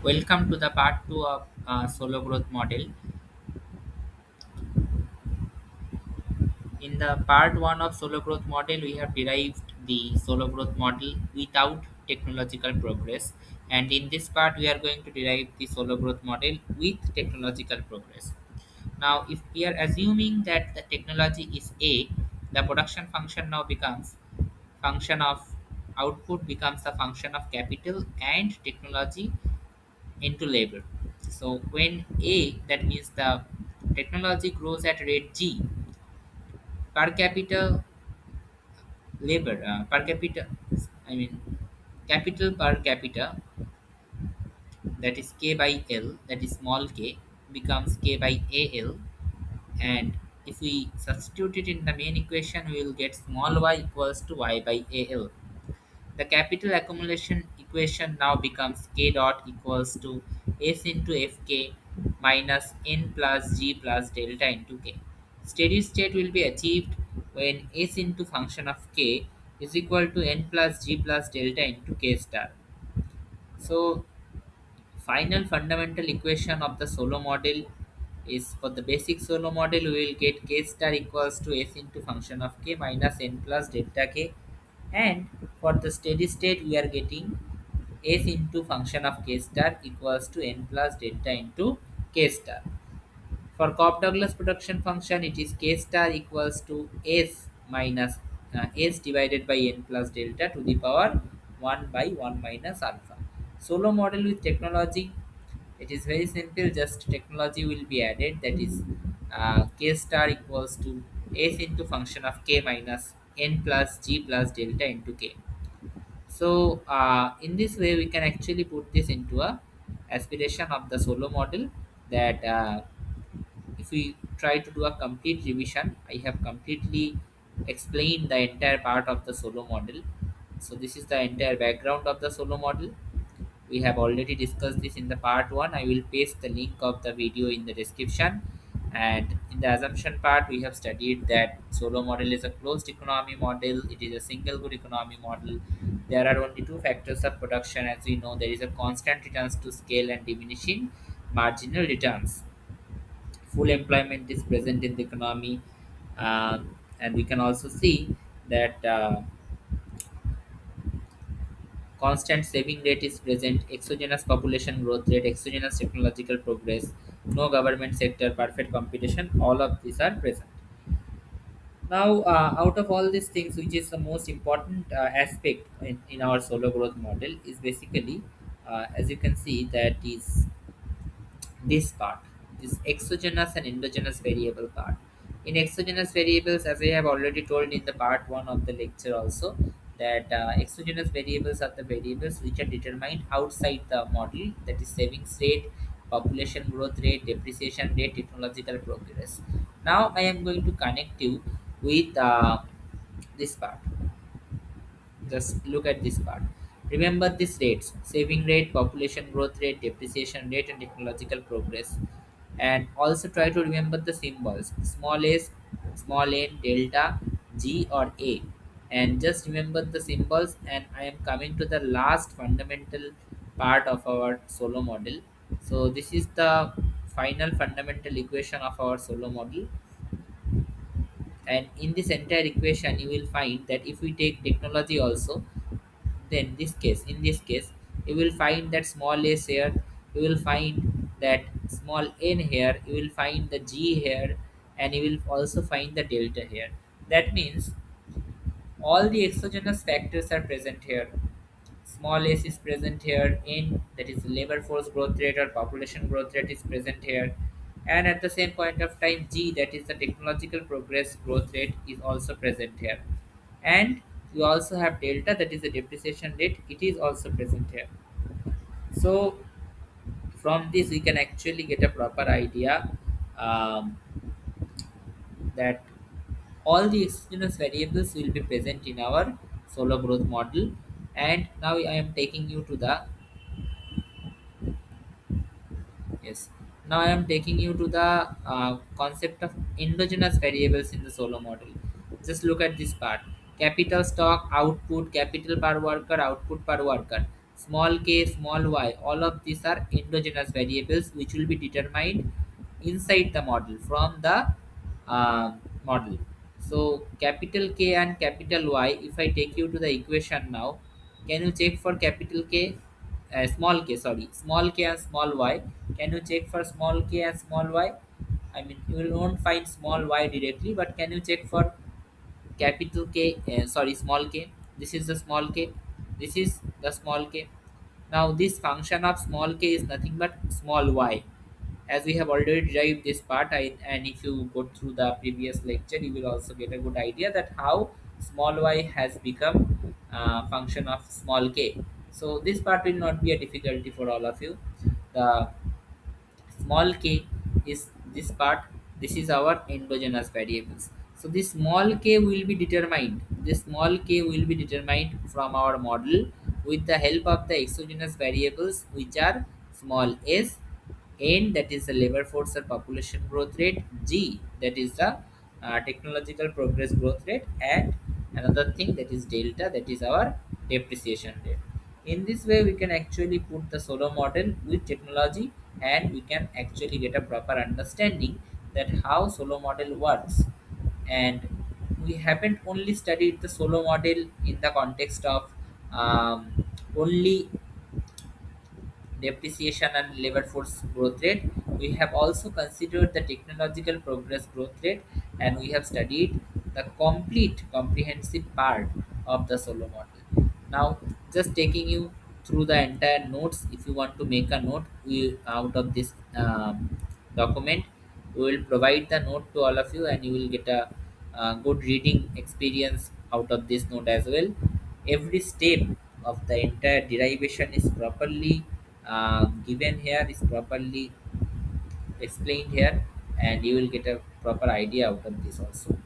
Welcome to the part 2 of Solo growth model. In the part 1 of Solo growth model, we have derived the Solo growth model without technological progress. And in this part, we are going to derive the Solo growth model with technological progress. Now, if we are assuming that the technology is A, the production function now becomes function of output becomes a function of capital and technology into labor. So when A, that means the technology grows at rate G, per capita labor, per capita, I mean capital per capita, that is K by L, that is small k, becomes K by AL, and if we substitute it in the main equation, we will get small y equals to y by AL. The capital accumulation equation now becomes k dot equals to s into fk minus n plus g plus delta into k. Steady state will be achieved when s into function of k is equal to n plus g plus delta into k star. So final fundamental equation of the Solo model is, for the basic Solo model, we will get k star equals to s into function of k minus n plus delta k, and for the steady state we are getting s into function of k star equals to n plus delta into k star. For Cobb-Douglas production function, it is k star equals to s minus s divided by n plus delta to the power 1 by 1 minus alpha. Solo model with technology, it is very simple, just technology will be added, that is k star equals to s into function of k minus n plus g plus delta into k. So in this way we can actually put this into a aspiration of the Solo model, that if we try to do a complete revision, I have completely explained the entire part of the Solo model. So this is the entire background of the Solo model. We have already discussed this in the part 1. I will paste the link of the video in the description. And in the assumption part, we have studied that Solo model is a closed economy model. It is a single good economy model. There are only two factors of production. As we know, there is a constant returns to scale and diminishing marginal returns. Full employment is present in the economy. And we can also see that constant saving rate is present, exogenous population growth rate, exogenous technological progress, no government sector, perfect competition, all of these are present. Now, out of all these things, which is the most important aspect in our Solo growth model is basically, as you can see, that is this part, this exogenous and endogenous variable part. In exogenous variables, as I have already told in the part 1 of the lecture also, that exogenous variables are the variables which are determined outside the model, that is savings rate, population growth rate, depreciation rate, technological progress. Now I am going to connect you with this part. Just look at this part. Remember these rates: saving rate, population growth rate, depreciation rate, and technological progress. And also try to remember the symbols: small s, small n, delta, G, or A. And just remember the symbols. And I am coming to the last fundamental part of our Solo model. So this is the final fundamental equation of our Solo model. And in this entire equation, you will find that if we take technology also, then in this case you will find that small s here, you will find that small n here, you will find the g here, and you will also find the delta here. That means all the exogenous factors are present here. Small s is present here, n, that is labor force growth rate or population growth rate, is present here, and at the same point of time g, that is the technological progress growth rate, is also present here. And you also have delta, that is the depreciation rate, it is also present here. So from this we can actually get a proper idea, um, that all the exogenous variables will be present in our Solo growth model. And now I am taking you to the, yes, now I am taking you to the concept of endogenous variables in the Solo model. Just look at this part: capital stock, output, capital per worker, output per worker. small k, small y, all of these are endogenous variables which will be determined inside the model from the model. So capital K and capital Y, if I take you to the equation now, can you check for capital K, small k, sorry, small k and small y? Can you check for small k and small y? I mean, you will not find small y directly, but can you check for capital K, sorry, small k? This is the small k, this is the small k. Now, this function of small k is nothing but small y. As we have already derived this part, and if you go through the previous lecture, you will also get a good idea that how small y has become function of small k. So this part will not be a difficulty for all of you. The small k is this part. This is our endogenous variables. So this small k will be determined, this small k will be determined from our model with the help of the exogenous variables, which are small s, n, that is the labor force or population growth rate, g, that is the technological progress growth rate, and another thing, that is delta, that is our depreciation rate. In this way, we can actually put the Solow model with technology, and we can actually get a proper understanding that how Solow model works. And we haven't only studied the Solow model in the context of only depreciation and labor force growth rate. We have also considered the technological progress growth rate, and we have studied the complete comprehensive part of the Solow model. Now, just taking you through the entire notes. If you want to make a note, we out of this document, we will provide the note to all of you, and you will get a good reading experience out of this note as well. Every step of the entire derivation is properly given here, is properly explained here, and you will get a proper idea out of this also.